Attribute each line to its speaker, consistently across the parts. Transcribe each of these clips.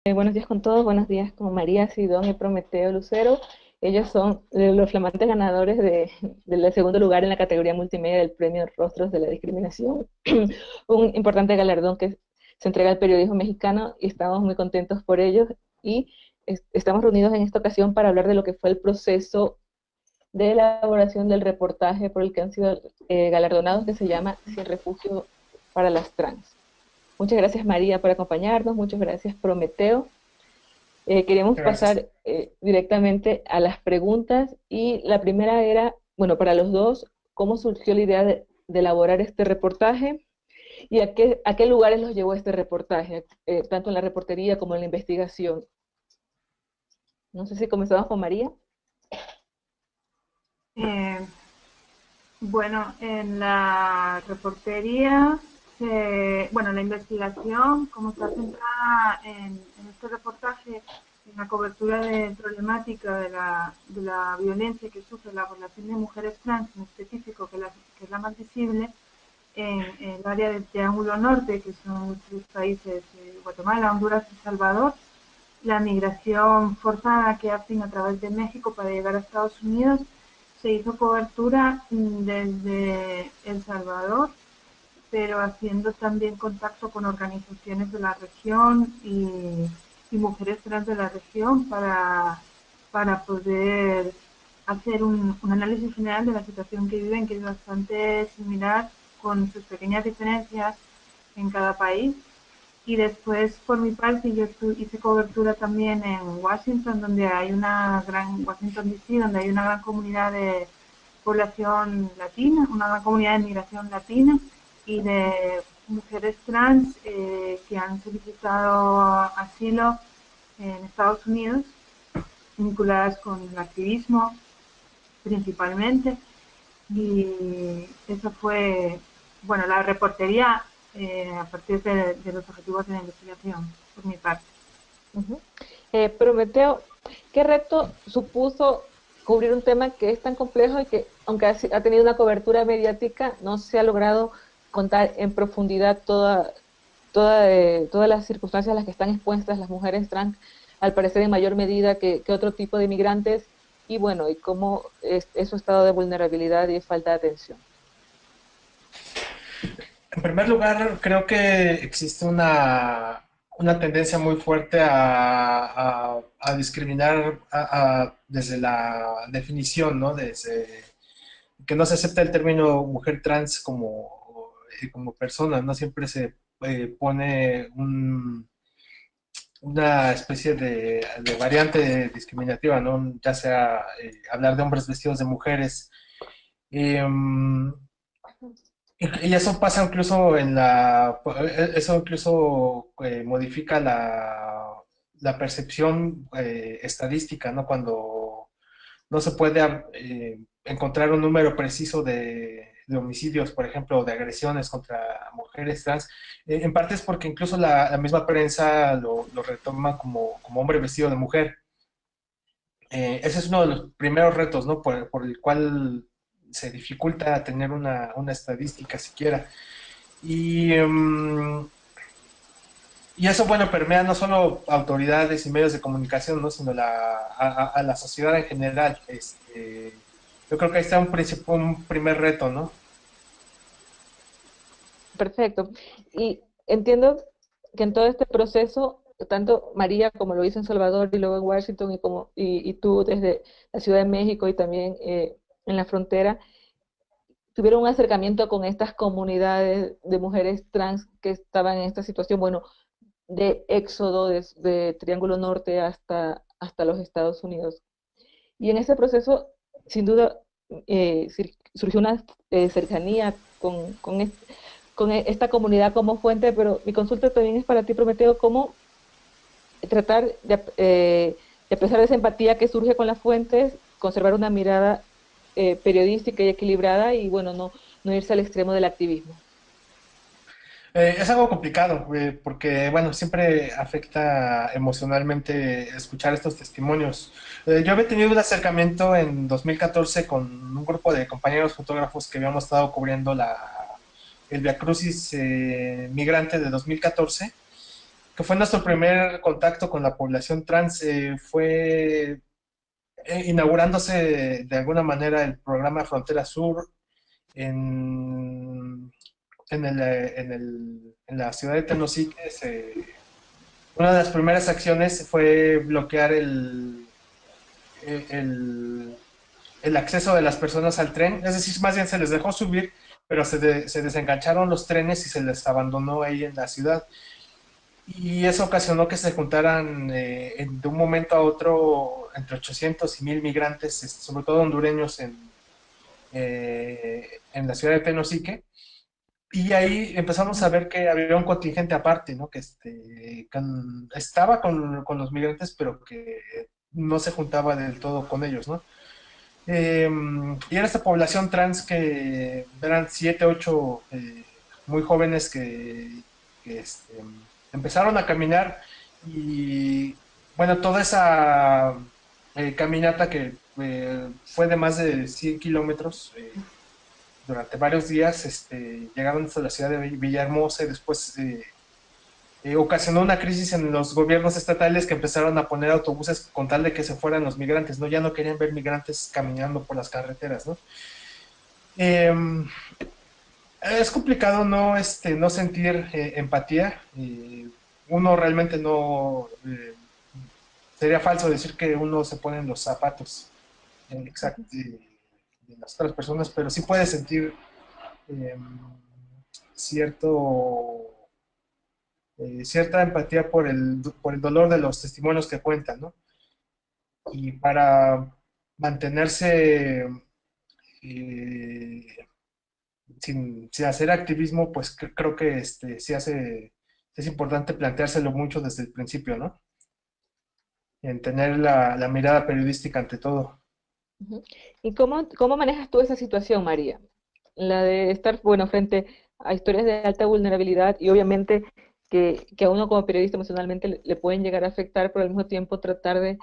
Speaker 1: Buenos días con todos, buenos días con María, Sidón y Prometeo Lucero. Ellos son los flamantes ganadores del segundo lugar en la categoría multimedia del premio Rostros de la Discriminación, un importante galardón que se entrega al periodismo mexicano y estamos muy contentos por ellos y estamos reunidos en esta ocasión para hablar de lo que fue el proceso de elaboración del reportaje por el que han sido galardonados, que se llama Sin Refugio para las Trans. Muchas gracias María por acompañarnos, muchas gracias Prometeo. Queremos
Speaker 2: Gracias.
Speaker 1: pasar directamente a las preguntas y la primera era, bueno, para los dos, ¿cómo surgió la idea de elaborar este reportaje y a qué lugares los llevó este reportaje, tanto en la reportería como en la investigación? No sé si comenzamos con María.
Speaker 3: Eh, bueno, en la reportería, bueno, la investigación, como está centrada en este reportaje, en la cobertura de problemática de la violencia que sufre la población de mujeres trans, en específico, que es la más visible, en el área del Triángulo Norte, que son tres países, Guatemala, Honduras y Salvador, la migración forzada que hacen a través de México para llegar a Estados Unidos. Se hizo cobertura desde El Salvador, pero haciendo también contacto con organizaciones de la región y mujeres trans de la región para poder hacer un análisis general de la situación que viven, que es bastante similar con sus pequeñas diferencias en cada país. Y después, por mi parte, yo hice cobertura también en Washington, donde hay una gran, Washington DC, donde hay una gran comunidad de población latina, una gran comunidad de migración latina y de mujeres trans que han solicitado asilo en Estados Unidos, vinculadas con el activismo principalmente. Y eso fue, bueno, la reportería a partir de los objetivos de la investigación, por mi parte.
Speaker 1: Uh-huh. Prometeo, ¿qué reto supuso cubrir un tema que es tan complejo y que, aunque ha tenido una cobertura mediática, no se ha logrado contar en profundidad todas las circunstancias a las que están expuestas las mujeres trans, al parecer en mayor medida que otro tipo de migrantes, y bueno, y cómo es su estado de vulnerabilidad y falta de atención?
Speaker 2: En primer lugar, creo que existe una tendencia muy fuerte a discriminar desde la definición, ¿no? Desde que no se acepta el término mujer trans como persona, ¿no? Siempre se pone una especie de variante discriminativa, ¿no? Ya sea hablar de hombres vestidos de mujeres. Em, y eso pasa incluso eso incluso modifica la percepción estadística, ¿no? Cuando no se puede encontrar un número preciso de homicidios, por ejemplo, o de agresiones contra mujeres trans. En parte es porque incluso la misma prensa lo retoma como hombre vestido de mujer. Ese es uno de los primeros retos, ¿no? Por el cual se dificulta tener una estadística siquiera. Y, y eso, bueno, permea no solo autoridades y medios de comunicación, ¿no? Sino a la sociedad en general. Yo creo que ahí está un primer reto, ¿no?
Speaker 1: Perfecto. Y entiendo que en todo este proceso, tanto María como lo hizo en Salvador y luego en Washington y tú desde la Ciudad de México y también en la frontera, tuvieron un acercamiento con estas comunidades de mujeres trans que estaban en esta situación, bueno, de éxodo de Triángulo Norte hasta los Estados Unidos. Y en ese proceso, sin duda, surgió una cercanía con esta comunidad como fuente, pero mi consulta también es para ti, Prometeo, cómo tratar de a pesar de esa empatía que surge con las fuentes, conservar una mirada periodística y equilibrada y, bueno, no irse al extremo del activismo.
Speaker 2: Es algo complicado, porque, bueno, siempre afecta emocionalmente escuchar estos testimonios. Yo había tenido un acercamiento en 2014 con un grupo de compañeros fotógrafos que habíamos estado cubriendo el Via Crucis migrante de 2014, que fue nuestro primer contacto con la población trans. Fue inaugurándose de alguna manera el programa Frontera Sur en en la ciudad de Tenosique. Una de las primeras acciones fue bloquear el, el acceso de las personas al tren, es decir, más bien se les dejó subir, pero se desengancharon los trenes y se les abandonó ahí en la ciudad. Y eso ocasionó que se juntaran de un momento a otro entre 800 y 1000 migrantes, sobre todo hondureños, en la ciudad de Tenosique. Y ahí empezamos a ver que había un contingente aparte, ¿no? Estaba con los migrantes, pero que no se juntaba del todo con ellos, ¿no? Y era esta población trans que eran 7, 8 muy jóvenes que empezaron a caminar y, bueno, toda esa caminata que fue de más de 100 kilómetros, durante varios días, llegaron hasta la ciudad de Villahermosa y después ocasionó una crisis en los gobiernos estatales que empezaron a poner autobuses con tal de que se fueran los migrantes, ¿no? Ya no querían ver migrantes caminando por las carreteras, ¿no? Eh, es complicado no sentir empatía. Uno realmente no... sería falso decir que uno se pone en los zapatos de las otras personas, pero sí puede sentir eh, cierto, cierta empatía por el dolor de los testimonios que cuentan, ¿no? Y para mantenerse eh, sin hacer activismo, pues creo que es importante planteárselo mucho desde el principio, ¿no? En tener la mirada periodística ante todo.
Speaker 1: Ujú. ¿Y cómo manejas tú esa situación, María? La de estar, bueno, frente a historias de alta vulnerabilidad y obviamente que a uno como periodista emocionalmente le pueden llegar a afectar, pero al mismo tiempo tratar de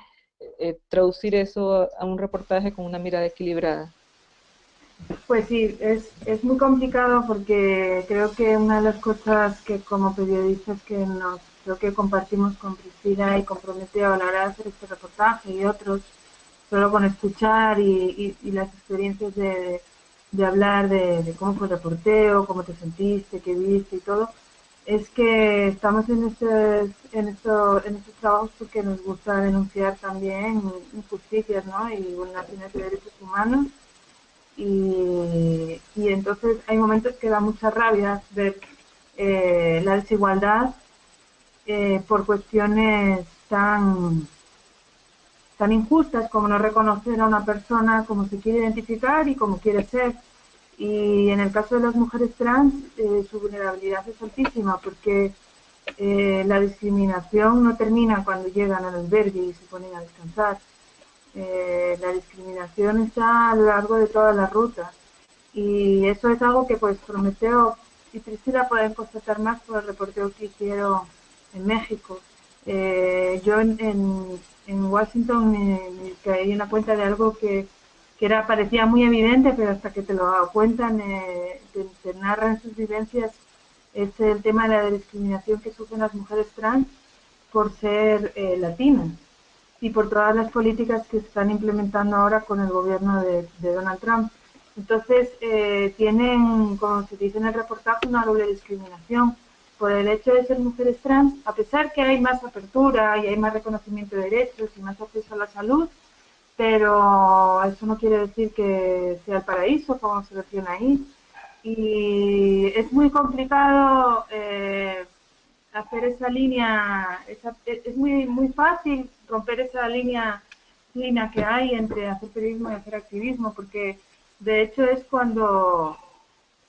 Speaker 1: traducir eso a un reportaje con una mirada equilibrada.
Speaker 3: Pues sí, es muy complicado porque creo que una de las cosas que como periodistas que nos creo que compartimos con Priscila y con Prometeo a la hora de hacer este reportaje y otros, solo con escuchar y las experiencias de hablar de cómo fue el reporteo, cómo te sentiste, qué viste y todo, es que estamos en estos trabajos porque nos gusta denunciar también injusticias, ¿no? Y vulneraciones de derechos humanos y entonces hay momentos que da mucha rabia ver la desigualdad por cuestiones tan injustas como no reconocer a una persona como se quiere identificar y como quiere ser. Y en el caso de las mujeres trans, su vulnerabilidad es altísima porque la discriminación no termina cuando llegan al albergue y se ponen a descansar. La discriminación está a lo largo de toda la ruta. Y eso es algo que pues Prometeo y Priscila pueden constatar más por el reporteo que hicieron en México. Yo en Washington me caí en la cuenta de algo que parecía muy evidente, pero hasta que te lo cuentan, te narran sus vivencias, es el tema de la discriminación que sufren las mujeres trans por ser latinas y por todas las políticas que se están implementando ahora con el gobierno de Donald Trump. Entonces, tienen, como se dice en el reportaje, una doble discriminación por el hecho de ser mujeres trans, a pesar que hay más apertura y hay más reconocimiento de derechos y más acceso a la salud, pero eso no quiere decir que sea el paraíso, como se menciona ahí. Y es muy complicado hacer esa línea, es muy fácil romper esa línea fina que hay entre hacer periodismo y hacer activismo, porque de hecho es cuando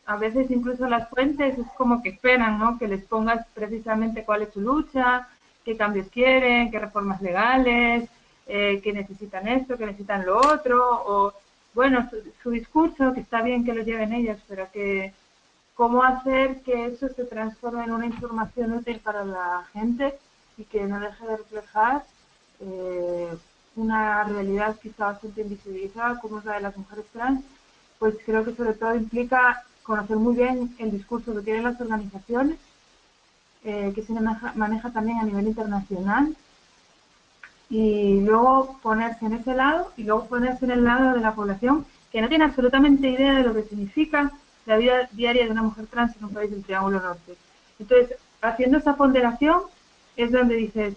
Speaker 3: a veces incluso las fuentes es como que esperan, ¿no? Que les pongas precisamente cuál es su lucha, qué cambios quieren, qué reformas legales, que necesitan esto, que necesitan lo otro, o bueno, su discurso, que está bien que lo lleven ellas, pero que cómo hacer que eso se transforme en una información útil para la gente y que no deje de reflejar una realidad quizá bastante invisibilizada como es la de las mujeres trans, pues creo que sobre todo implica conocer muy bien el discurso que tienen las organizaciones, que se maneja también a nivel internacional, y luego ponerse en ese lado y luego ponerse en el lado de la población que no tiene absolutamente idea de lo que significa la vida diaria de una mujer trans en un país del Triángulo Norte. Entonces, haciendo esa ponderación es donde dices,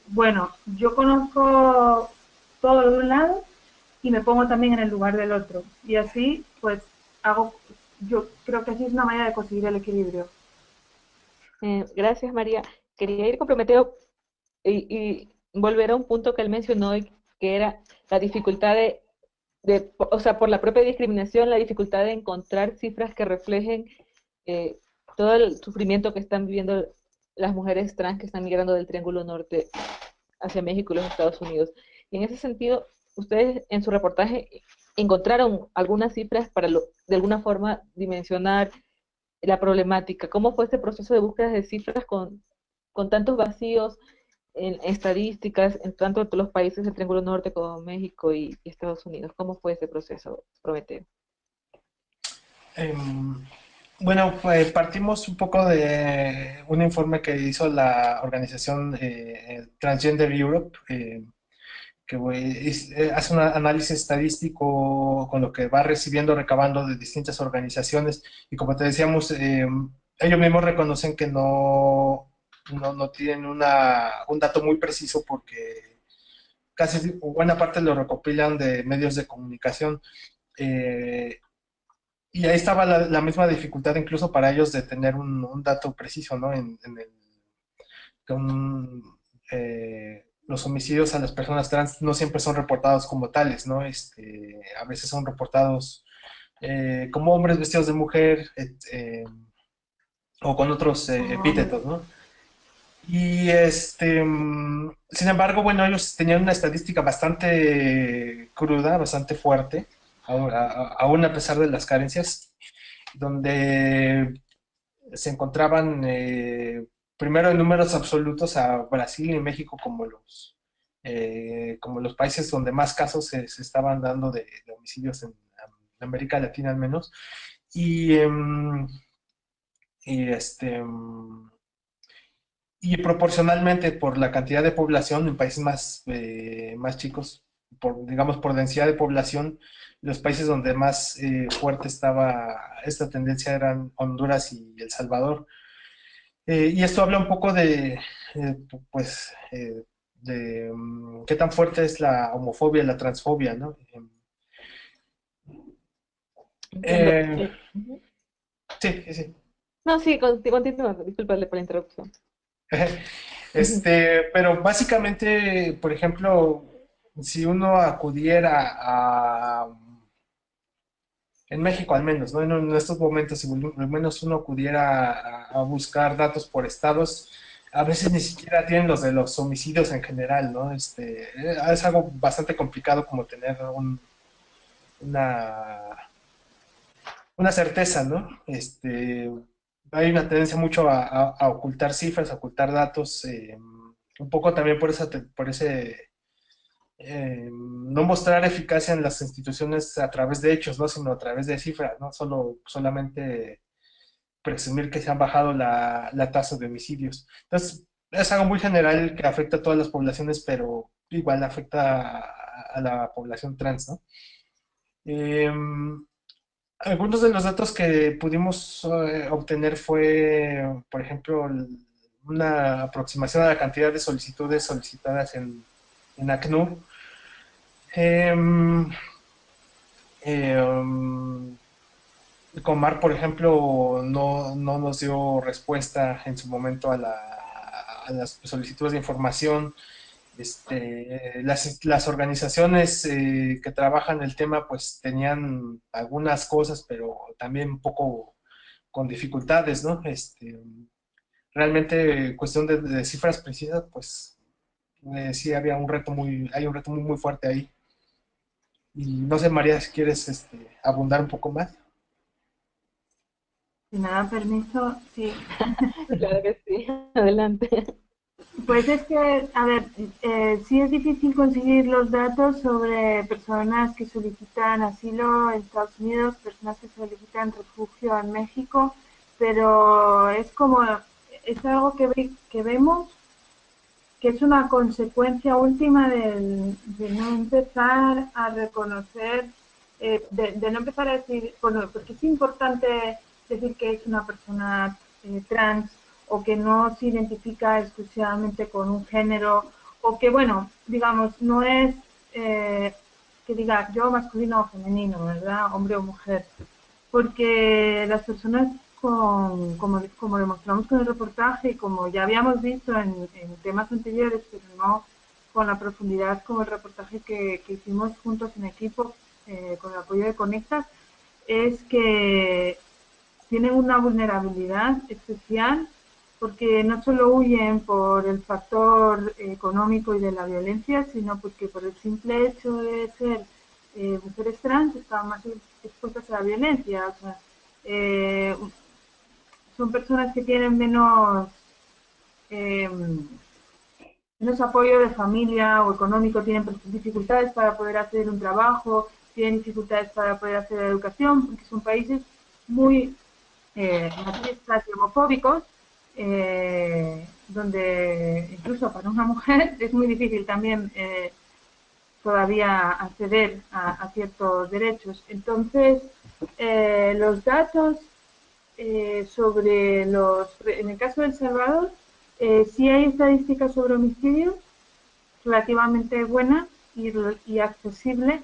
Speaker 3: bueno, yo conozco todo de un lado y me pongo también en el lugar del otro. Y así, pues, yo creo que así es una manera de conseguir el equilibrio.
Speaker 1: Gracias, María. Quería ir comprometido y volver a un punto que él mencionó, que era la dificultad o sea, por la propia discriminación, la dificultad de encontrar cifras que reflejen eh, todo el sufrimiento que están viviendo las mujeres trans que están migrando del Triángulo Norte hacia México y los Estados Unidos. Y en ese sentido, ustedes en su reportaje encontraron algunas cifras para de alguna forma dimensionar la problemática. ¿Cómo fue este proceso de búsqueda de cifras con tantos vacíos en estadísticas en tanto los países del Triángulo Norte como México y Estados Unidos? ¿Cómo fue ese proceso, Prometeo?
Speaker 2: Em, bueno, pues partimos un poco de un informe que hizo la organización Transgender Europe, que hace un análisis estadístico con lo que va recibiendo, recabando de distintas organizaciones. Y como te decíamos, ellos mismos reconocen que no tienen un dato muy preciso porque casi buena parte lo recopilan de medios de comunicación. Eh, y ahí estaba la misma dificultad incluso para ellos de tener un dato preciso, ¿no? Con, los homicidios a las personas trans no siempre son reportados como tales, ¿no? A veces son reportados como hombres vestidos de mujer o con otros epítetos, ¿no? Y sin embargo, bueno, ellos tenían una estadística bastante cruda, bastante fuerte, aún a pesar de las carencias, donde se encontraban primero en números absolutos a Brasil y México como los países donde más casos se estaban dando de homicidios en América Latina al menos. Y, y, este, y proporcionalmente por la cantidad de población en países más chicos, digamos por densidad de población, los países donde más fuerte estaba esta tendencia eran Honduras y El Salvador. Y esto habla un poco eh, pues, qué tan fuerte es la homofobia, la transfobia, ¿no?
Speaker 1: Entiendo.
Speaker 2: Eh,
Speaker 1: Ujú.
Speaker 2: sí, sí, sí.
Speaker 1: No, sí, continúa, discúlpale por la interrupción. Ujú.
Speaker 2: Pero básicamente, por ejemplo, si uno acudiera en México al menos, ¿no? En estos momentos, si al menos uno acudiera a buscar datos por estados, a veces ni siquiera tienen los de los homicidios en general, ¿no? Es algo bastante complicado como tener una, una certeza, ¿no? Hay una tendencia mucho a ocultar cifras, a ocultar datos, un poco también por ese no mostrar eficacia en las instituciones a través de hechos, ¿no? Sino a través de cifras, no solamente presumir que se han bajado la tasa de homicidios. Entonces, es algo muy general que afecta a todas las poblaciones, pero igual afecta a la población trans, ¿no? Eh, Algunos de los datos que pudimos obtener fue, por ejemplo, una aproximación a la cantidad de solicitudes solicitadas en ACNUR. Eh, eh, Comar, por ejemplo, no nos dio respuesta en su momento a las solicitudes de información. Las organizaciones que trabajan el tema pues tenían algunas cosas, pero también un poco con dificultades, ¿no? Realmente cuestión de cifras precisas, pues sí hay un reto muy, muy fuerte ahí. Y no sé, María, si quieres abundar un poco más.
Speaker 3: Si me dan permiso, sí.
Speaker 1: Claro que sí, adelante.
Speaker 3: Pues es que, a ver, sí es difícil conseguir los datos sobre personas que solicitan asilo en Estados Unidos, personas que solicitan refugio en México, pero es como, es algo que vemos que es una consecuencia última de no empezar a reconocer, de no empezar a decir, bueno, porque es importante decir que es una persona trans o que no se identifica exclusivamente con un género o que, bueno, digamos, no es que diga yo masculino o femenino, ¿verdad? Hombre o mujer, porque las personas, como demostramos con el reportaje y como ya habíamos visto en temas anteriores, pero no con la profundidad como el reportaje que hicimos juntos en equipo con el apoyo de Conectas, es que tienen una vulnerabilidad especial porque no solo huyen por el factor económico y de la violencia, sino porque por el simple hecho de ser mujeres trans están más expuestas a la violencia. O sea, eh, son personas que tienen eh, menos apoyo de familia o económico, tienen dificultades para poder hacer un trabajo, tienen dificultades para poder hacer educación, porque son países muy machistas y homofóbicos, donde incluso para una mujer es muy difícil también todavía acceder a ciertos derechos. Entonces, los datos sobre en el caso de El Salvador, sí hay estadísticas sobre homicidios relativamente buenas y accesibles,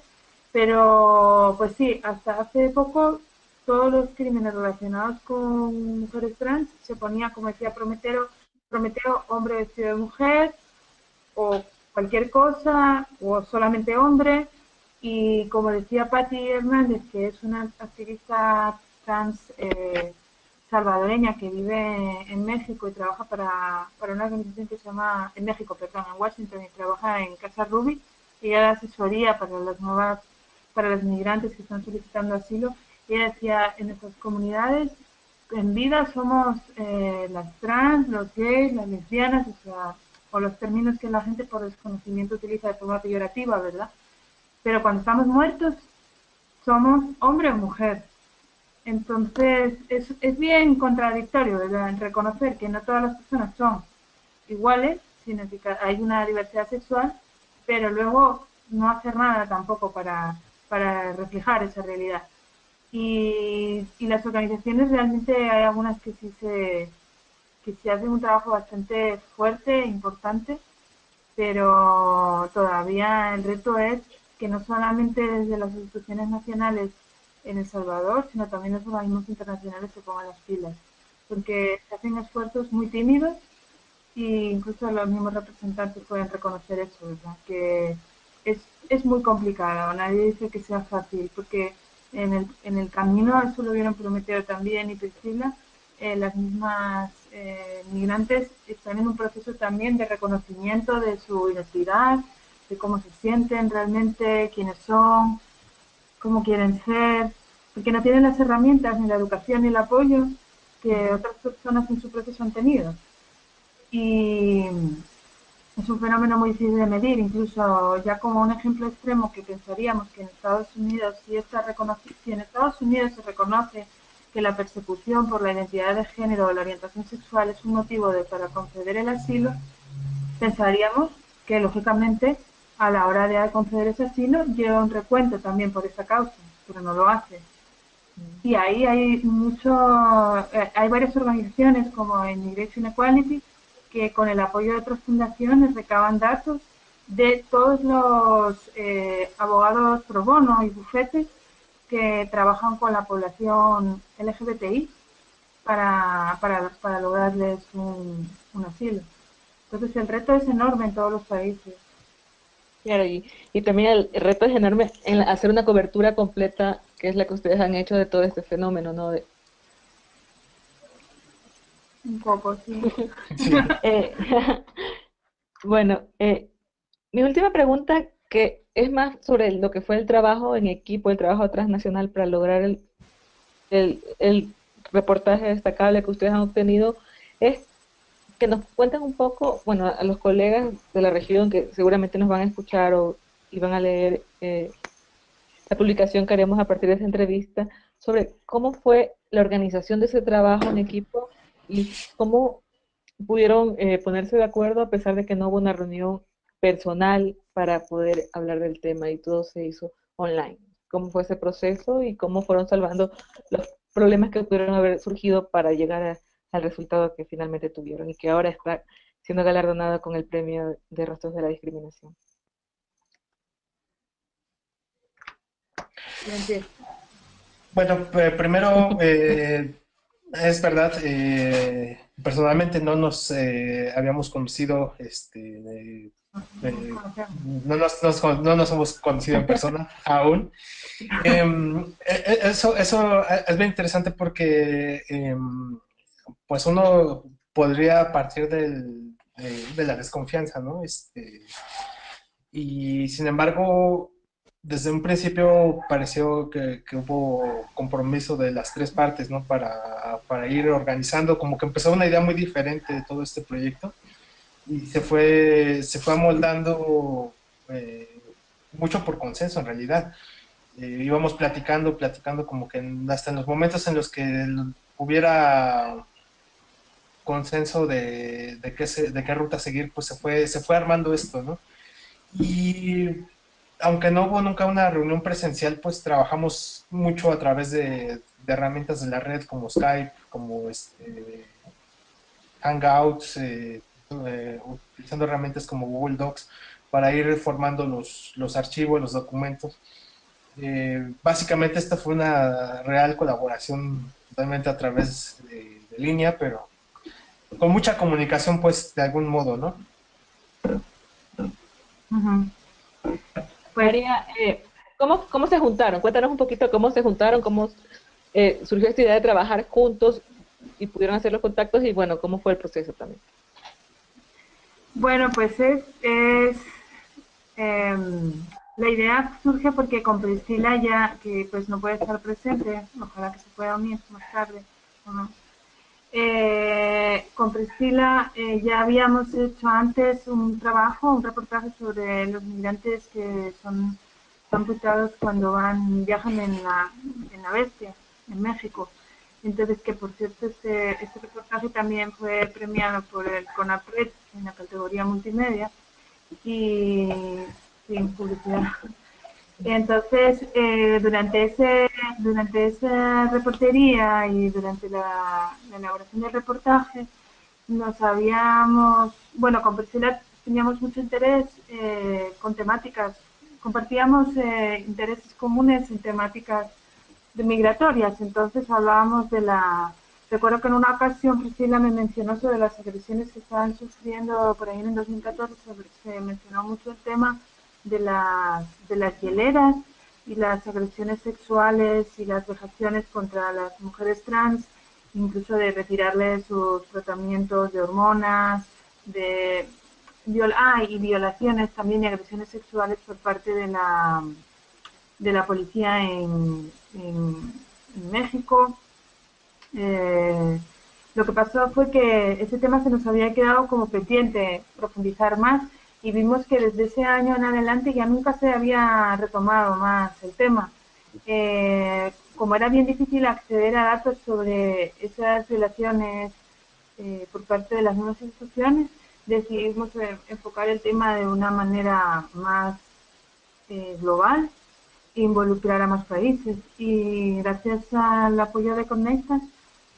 Speaker 3: pero pues sí, hasta hace poco todos los crímenes relacionados con mujeres trans se ponía, como decía Prometeo, hombre vestido de mujer, o cualquier cosa, o solamente hombre, y como decía Patti Hernández, que es una activista trans salvadoreña que vive en México y trabaja para una organización que se llama, en México, perdón, en Washington, y trabaja en Casa Ruby, y ella da asesoría para los migrantes que están solicitando asilo, y ella decía, en nuestras comunidades, en vida somos las trans, los gays, las lesbianas, o sea, o los términos que la gente por desconocimiento utiliza de forma peyorativa, ¿verdad? Pero cuando estamos muertos, somos hombre o mujer. Entonces, es bien contradictorio, ¿verdad? Reconocer que no todas las personas son iguales, sino que hay una diversidad sexual, pero luego no hacer nada tampoco para reflejar esa realidad. Y las organizaciones realmente hay algunas que sí hacen un trabajo bastante fuerte e importante, pero todavía el reto es que no solamente desde las instituciones nacionales en El Salvador, sino también los organismos internacionales se pongan las pilas, porque se hacen esfuerzos muy tímidos e incluso los mismos representantes pueden reconocer eso, ¿verdad? Que es, es muy complicado, nadie dice que sea fácil, porque en el camino, eso lo vieron Prometeo también y Priscila, las mismas migrantes están en un proceso también de reconocimiento de su identidad, de cómo se sienten realmente, quiénes son, cómo quieren ser, porque no tienen las herramientas, ni la educación, ni el apoyo que otras personas en su proceso han tenido. Y es un fenómeno muy difícil de medir, incluso ya como un ejemplo extremo que pensaríamos que en Estados Unidos, si en Estados Unidos se reconoce que la persecución por la identidad de género o la orientación sexual es un motivo para conceder el asilo, pensaríamos que lógicamente a la hora de conceder ese asilo lleva un recuento también por esa causa, pero no lo hace. Y ahí hay varias organizaciones como Immigration Equality que con el apoyo de otras fundaciones recaban datos de todos los abogados pro bono y bufetes que trabajan con la población LGBTI para lograrles un asilo. Entonces el reto es enorme en todos los países.
Speaker 1: Claro, y también el reto es enorme en hacer una cobertura completa, que es la que ustedes han hecho de todo este fenómeno, ¿no?
Speaker 3: Un poco, sí.
Speaker 2: Sí.
Speaker 1: Eh, bueno, mi última pregunta, que es más sobre lo que fue el trabajo en equipo, el trabajo transnacional para lograr el reportaje destacable que ustedes han obtenido es que nos cuenten un poco, bueno, a los colegas de la región que seguramente nos van a escuchar y van a leer la publicación que haremos a partir de esa entrevista, sobre cómo fue la organización de ese trabajo en equipo y cómo pudieron ponerse de acuerdo a pesar de que no hubo una reunión personal para poder hablar del tema y todo se hizo online. ¿Cómo fue ese proceso y cómo fueron salvando los problemas que pudieron haber surgido para llegar al resultado que finalmente tuvieron y que ahora está siendo galardonado con el premio de Rostros de la Discriminación?
Speaker 2: Bueno, primero, es verdad, personalmente no nos habíamos conocido, no nos hemos conocido en persona aún. Eso es bien interesante porque pues uno podría partir de la desconfianza, ¿no? Y sin embargo, desde un principio pareció que hubo compromiso de las tres partes, ¿no? Para ir organizando, como que empezó una idea muy diferente de todo este proyecto y se fue amoldando mucho por consenso en realidad. Íbamos platicando como que hasta en los momentos en los que hubiera consenso de qué ruta seguir, pues se fue armando esto, ¿no? Y aunque no hubo nunca una reunión presencial, pues trabajamos mucho a través de herramientas de la red como Skype, como Hangouts, utilizando herramientas como Google Docs para ir formando los archivos, los documentos. Básicamente esta fue una real colaboración totalmente a través de línea, pero con mucha comunicación, pues, de algún modo, ¿no?
Speaker 3: Ujú. Pues,
Speaker 1: María, ¿cómo se juntaron? Cuéntanos un poquito cómo se juntaron, cómo surgió esta idea de trabajar juntos y pudieron hacer los contactos y bueno, cómo fue el proceso también.
Speaker 3: bueno, pues em, la idea surge porque con Priscila ya, que pues no puede estar presente, ojalá que se pueda unir más tarde, ¿o no? Con Priscila ya habíamos hecho antes un trabajo, un reportaje sobre los migrantes que son amputados cuando viajan en la Bestia, en México. Entonces, que por cierto, este reportaje también fue premiado por el CONAPRED en la categoría multimedia y sin publicidad. Entonces, durante esa reportería y durante la elaboración del reportaje, bueno, con Priscila teníamos mucho interés con temáticas, compartíamos intereses comunes en temáticas de migratorias, entonces hablábamos recuerdo que en una ocasión Priscila me mencionó sobre las agresiones que estaban sufriendo por ahí en el 2014, se mencionó mucho el tema de las hieleras y las agresiones sexuales y las vejaciones contra las mujeres trans, incluso de retirarles sus tratamientos de hormonas, y violaciones también y agresiones sexuales por parte de la policía en México. Lo que pasó fue que ese tema se nos había quedado como pendiente profundizar más y vimos que desde ese año en adelante ya nunca se había retomado más el tema. Como era bien difícil acceder a datos sobre esas violaciones por parte de las nuevas instituciones, decidimos enfocar el tema de una manera más global e involucrar a más países. Y gracias al apoyo de Conectas,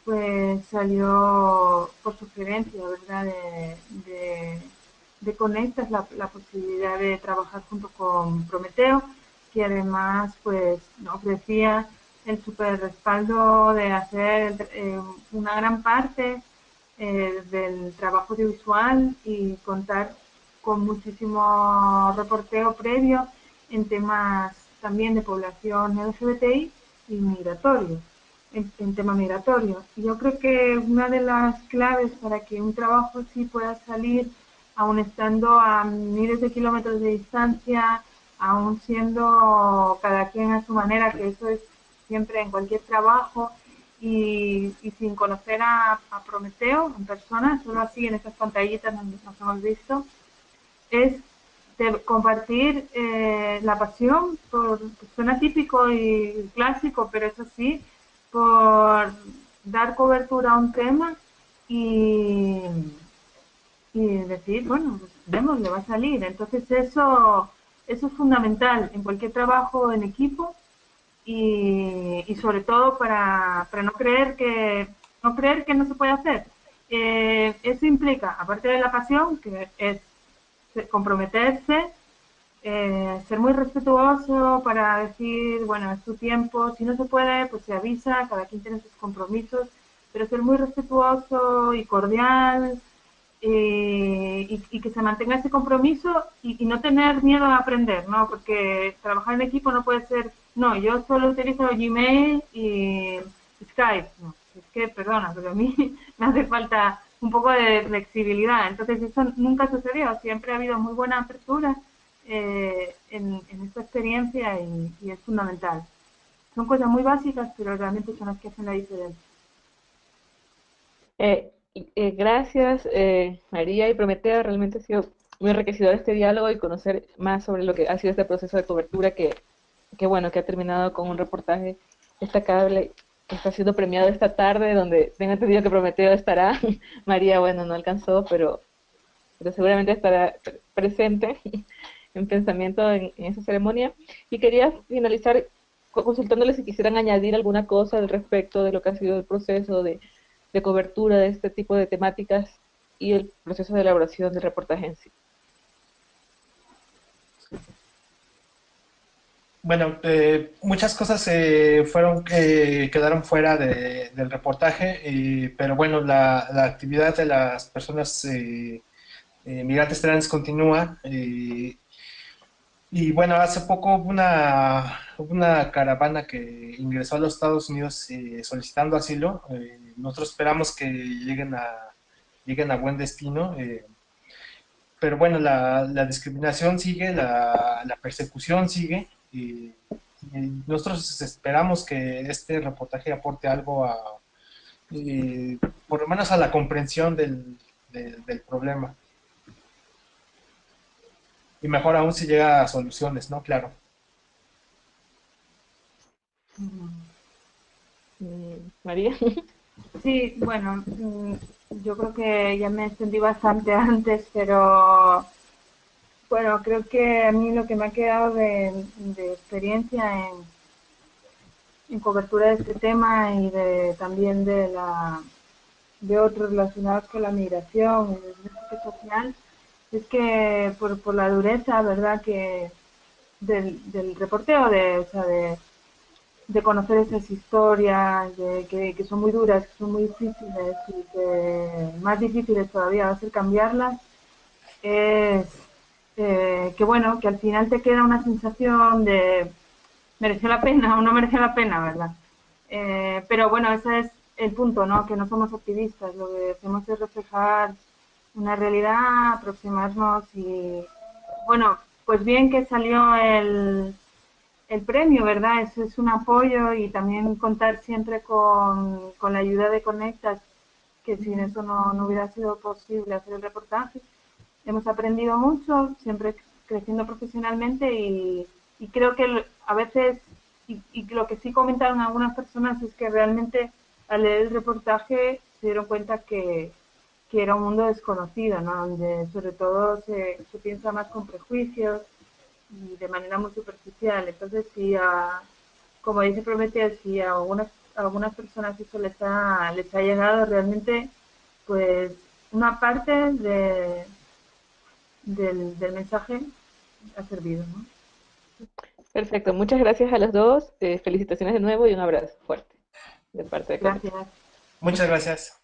Speaker 3: pues salió por sugerencia, ¿verdad?, de Conectas la posibilidad de trabajar junto con Prometeo, que además pues ofrecía el super respaldo de hacer una gran parte del trabajo audiovisual y contar con muchísimo reporteo previo en temas también de población LGBTI y migratorio, en tema migratorio. Y yo creo que una de las claves para que un trabajo así pueda salir, aun estando a miles de kilómetros de distancia, aun siendo cada quien a su manera, que eso es siempre en cualquier trabajo, y sin conocer a Prometeo en persona, solo así en estas pantallitas nos hemos visto, es de compartir la pasión, suena típico y clásico, pero es así, por dar cobertura a un tema y, y decir, bueno, pues vemos, le va a salir. Entonces eso es fundamental en cualquier trabajo en equipo y sobre todo para no creer que no se puede hacer. Eso implica, aparte de la pasión, que es comprometerse, ser muy respetuoso para decir, bueno, es tu tiempo, si no se puede, pues se avisa, cada quien tiene sus compromisos, pero ser muy respetuoso y cordial y que se mantenga ese compromiso y no tener miedo a aprender, ¿no? Porque trabajar en equipo no puede ser, no, yo solo utilizo Gmail y Skype, no, es que, perdona, pero a mí me hace falta un poco de flexibilidad, entonces eso nunca sucedió, siempre ha habido muy buena apertura en esta experiencia y es fundamental. Son cosas muy básicas, pero realmente son las que hacen la diferencia.
Speaker 1: Gracias, María y Prometea. Realmente ha sido muy enriquecedor este diálogo y conocer más sobre lo que ha sido este proceso de cobertura que bueno, que ha terminado con un reportaje destacable que está siendo premiado esta tarde, donde tengo entendido que Prometeo estará. María, bueno, no alcanzó, pero seguramente estará presente en pensamiento en esa ceremonia. Y quería finalizar consultándoles si quisieran añadir alguna cosa al respecto de lo que ha sido el proceso de cobertura de este tipo de temáticas y el proceso de elaboración del reportaje en sí.
Speaker 2: Bueno, muchas cosas quedaron fuera del reportaje, pero bueno, la actividad de las personas migrantes trans continúa. Y bueno, hace poco hubo una caravana que ingresó a los Estados Unidos solicitando asilo. Nosotros esperamos que lleguen a buen destino. Pero bueno, la discriminación sigue, la persecución sigue. Y nosotros esperamos que este reportaje aporte algo eh, por lo menos a la comprensión del problema. Y mejor aún si llega a soluciones, ¿no? Claro.
Speaker 1: María.
Speaker 3: Sí, bueno, yo creo que ya me extendí bastante antes, pero bueno, creo que a mí lo que me ha quedado de experiencia en cobertura de este tema y también de otros relacionados con la migración y el desarrollo social es que por la dureza, ¿verdad?, que del reporteo, o sea, de conocer esas historias, que son muy duras, que son muy difíciles y que más difíciles todavía va a ser cambiarlas, es que bueno, que al final te queda una sensación de mereció la pena o no mereció la pena, ¿verdad? Pero bueno, ese es el punto, ¿no? Que no somos activistas, lo que hacemos es reflejar una realidad, aproximarnos y bueno, pues bien que salió el premio, ¿verdad? Eso es un apoyo y también contar siempre con la ayuda de Conectas, que sin eso no hubiera sido posible hacer el reportaje. Hemos aprendido mucho, siempre creciendo profesionalmente y creo que a veces, y lo que sí comentaron algunas personas es que realmente al leer el reportaje se dieron cuenta que era un mundo desconocido, ¿no? Donde sobre todo se piensa más con prejuicios y de manera muy superficial. Entonces, si como dice Prometeo, si a algunas personas eso les ha llegado realmente, pues una parte del mensaje ha servido, ¿no?
Speaker 1: Perfecto, muchas gracias a los dos. Felicitaciones de nuevo y un abrazo fuerte de parte de Conecta.
Speaker 3: Gracias.
Speaker 2: Muchas gracias.